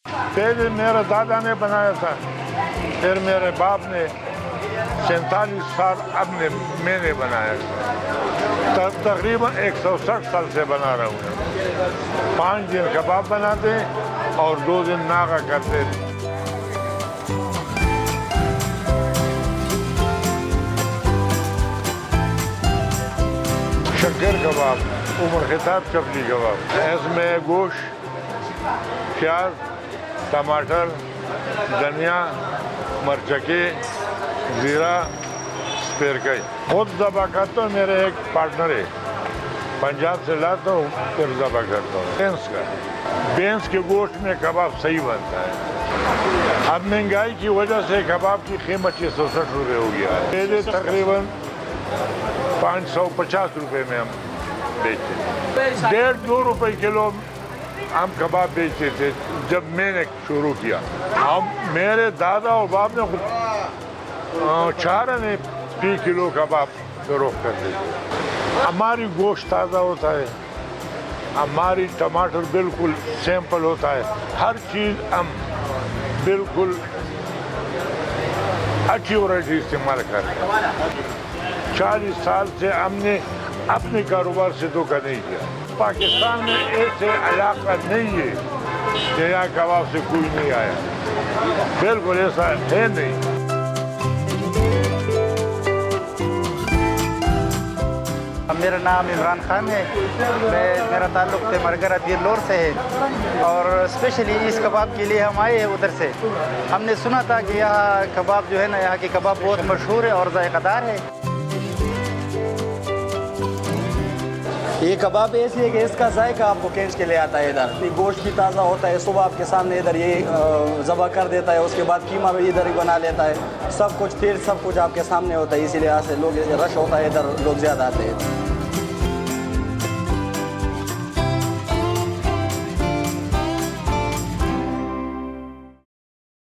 पहले मेरे दादा ने बनाया था, फिर मेरे बाप ने 47 साल अब मैंने बनाया था। तकरीबन 160 साल से बना रहा हूँ। 5 दिन कबाब बनाते और 2 दिन नागा करते। शक्कर कबाब, उमर खिताब चपली कबाब, इसमें गोश्त, प्याज, टमाटर, धनिया, मरचके, ज़ीरा, स्पेरकई खुद ज़बा करता हूँ। मेरे एक पार्टनर है, पंजाब से लाता हूँ, फिर ज़बा करता हूँ। भैंस के गोश्त में कबाब सही बनता है। अब महंगाई की वजह से कबाब की कीमत 660 रुपये हो गया है। पहले तकरीबन 550 रुपये में हम बेचते थे। 1.5-2 रुपये किलो हम कबाब बेचते थे जब मैंने शुरू किया। अब मेरे दादा और बाप ने खुद 4 आने फी किलो कबाब फरोख्त करते थे। हमारी गोश्त ताज़ा होता है, हमारी टमाटर बिल्कुल सैंपल होता है, हर चीज़ हम बिल्कुल अच्छी वैरायटी इस्तेमाल करते हैं। 40 साल से हमने अपने कारोबार से धोखा नहीं किया। पाकिस्तान में ऐसे इलाका नहीं है कि यहाँ कबाब से कोई नहीं आया, बिल्कुल ऐसा है नहीं। मेरा नाम इमरान खान है। मेरा ताल्लुक़ मरगरा दिल्लोर से है और स्पेशली इस कबाब के लिए हम आए हैं उधर से। हमने सुना था कि यहाँ कबाब जो है ना, यहाँ की कबाब बहुत मशहूर है और जायकादार है। ये कबाब ऐसी है कि इसका जायका आपको खींच के ले आता है। इधर ये गोश्त भी ताज़ा होता है, सुबह आपके सामने इधर ये ज़बा कर देता है, उसके बाद कीमा भी इधर ही बना लेता है। सब कुछ तेल सब कुछ आपके सामने होता है, इसीलिए यहाँ से लोग रश होता है, इधर लोग ज़्यादा आते हैं।